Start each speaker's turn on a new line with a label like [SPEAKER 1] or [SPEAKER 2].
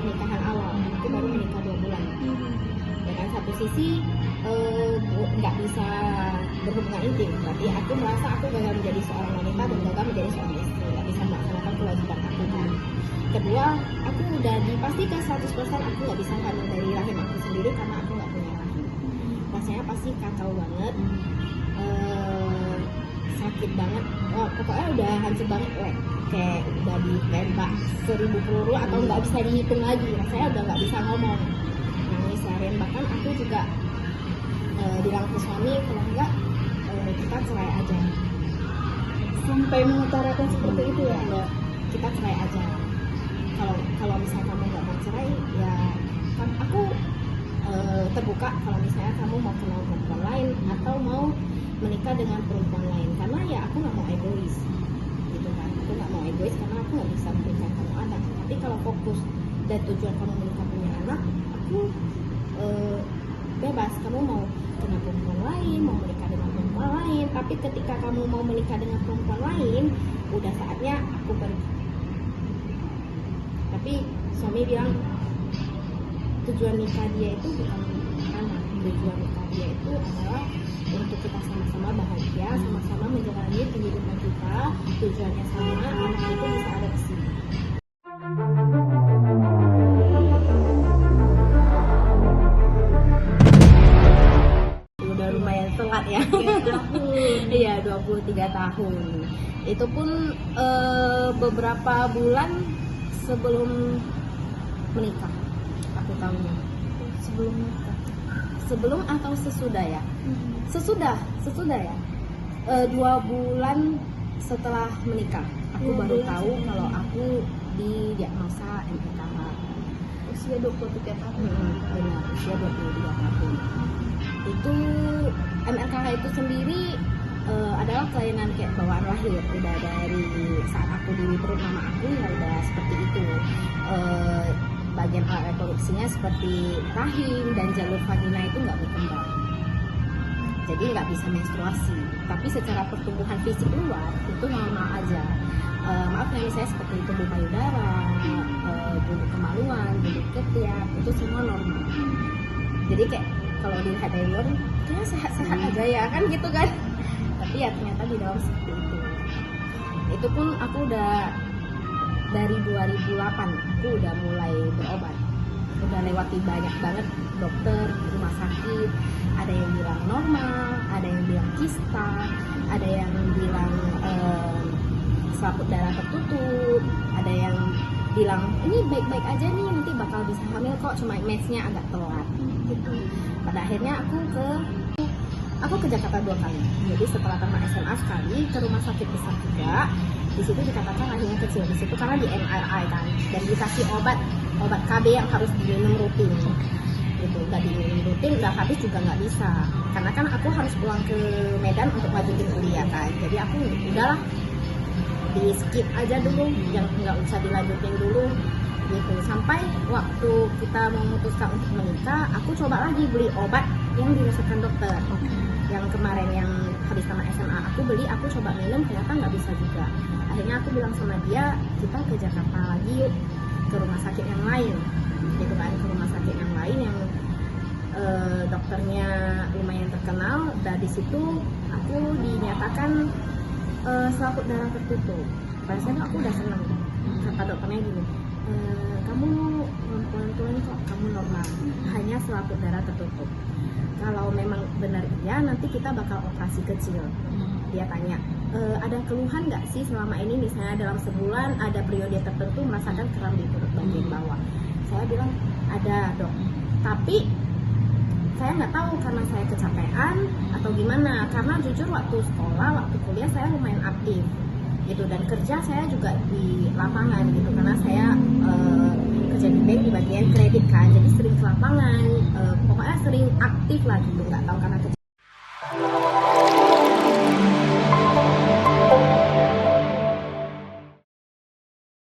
[SPEAKER 1] pernikahan awal, aku baru menikah 2 bulan. Dengan satu sisi nggak bisa berhubungan intim, berarti aku merasa aku gagal menjadi seorang wanita dan gagal menjadi seorang istri, nggak bisa melaksanakan kewajiban aku kan. Kedua, aku udah dipastikan 100% aku nggak bisa hamil dari rahim aku sendiri karena aku nggak punya rahim. Rasanya pasti kacau banget, sakit banget, pokoknya udah hancur banget, kayak udah ditembak 1000 peluru atau nggak bisa dihitung lagi. Rasanya udah nggak bisa ngomong, nangis seharian. Bahkan aku juga bilang ke suami kalau enggak kita cerai aja.
[SPEAKER 2] Sampai mengutarakan seperti itu ya?
[SPEAKER 1] Ya, kita cerai aja. Kalau misalnya kamu nggak mau cerai, ya kan aku terbuka kalau misalnya kamu mau kenal perempuan lain atau mau menikah dengan perempuan lain, karena ya aku nggak mau egois gitu kan. Aku nggak mau egois karena aku nggak bisa memberikan kamu anak. Tapi kalau fokus dan tujuan kamu menikah punya anak, aku bebas. Kamu mau kenal perempuan lain, mau menikah dengan perempuan lain, tapi ketika kamu mau menikah dengan perempuan lain, udah saatnya aku pergi. Tapi suami bilang tujuan nikah dia itu bukan anak, tujuan nikah dia itu adalah untuk kita sama-sama bahagia, sama-sama menjalani kehidupan kita. Tujuannya sama, anak itu bisa adopsi. Udah lumayan telat ya. Iya, 23 tahun. Itu pun beberapa bulan sebelum menikah aku tahunya.
[SPEAKER 2] Sebelum nikah?
[SPEAKER 1] Sebelum atau sesudah ya? Sesudah ya. 2 bulan setelah menikah aku baru tahu kalau aku didiagnosa MRKH.
[SPEAKER 2] Usia 23 tahun.
[SPEAKER 1] Benar, usia 23 tahun. Itu MRKH itu sendiri adalah kelainan kayak bawaan lahir. Udah dari saat aku di perut mama aku ya udah seperti itu. Bagian alat reproduksinya seperti rahim dan jalur vagina itu nggak berkembang, jadi nggak bisa menstruasi. Tapi secara pertumbuhan fisik luar itu normal aja. Maaf ya, saya seperti tubuh payudara, bulu kemaluan, bulu ketiak, itu semua normal. Jadi kayak kalau dilihat dari luar kayaknya sehat-sehat aja ya kan gitu kan. Tapi ya ternyata di dalam seperti itu. Itu pun aku udah dari 2008 aku udah mulai berobat, udah lewati banyak banget dokter, rumah sakit. Ada yang bilang normal, ada yang bilang kista, ada yang bilang selaput darah tertutup, ada yang bilang ini baik-baik aja nih, nanti bakal bisa hamil kok, cuma mensnya agak telat gitu. Pada akhirnya aku ke Jakarta 2 kali. Jadi setelah tamat SMA sekali, ke rumah sakit besar juga. Di situ dikatakan rahimnya kecil di situ karena di MRI kan, dan dikasih obat KB yang harus diminum rutin. Gitu, udah diminum rutin, udah habis juga nggak bisa. Karena kan aku harus pulang ke Medan untuk lanjutin kuliah kan. Jadi aku udahlah di skip aja dulu, yang nggak usah dilanjutin dulu. Gitu. Sampai waktu kita memutuskan untuk menikah, aku coba lagi beli obat yang diresepkan dokter. Yang kemarin yang habis tamat SMA aku beli, aku coba minum, ternyata nggak bisa juga. Akhirnya aku bilang sama dia, kita ke Jakarta lagi yuk, ke rumah sakit yang lain gitu kan, ke rumah sakit yang lain yang dokternya lumayan terkenal. Dan di situ aku dinyatakan selaput darah tertutup. Rasanya aku udah seneng. Kata dokternya gini, kamu perempuan tua nih kok, kamu normal, hanya selaput darah tertutup. Kalau memang benar iya, nanti kita bakal operasi kecil. Dia tanya, ada keluhan nggak sih selama ini, misalnya dalam sebulan ada periode tertentu merasakan kram di perut bagian bawah? Saya bilang ada dok, tapi saya nggak tahu karena saya kecapean atau gimana. Karena jujur waktu sekolah, waktu kuliah saya lumayan aktif gitu, dan kerja saya juga di lapangan gitu, karena saya kerja di bank di bagian kredit kan, jadi sering ke lapangan, pokoknya sering aktif lah gitu. Nggak tahu karena kerja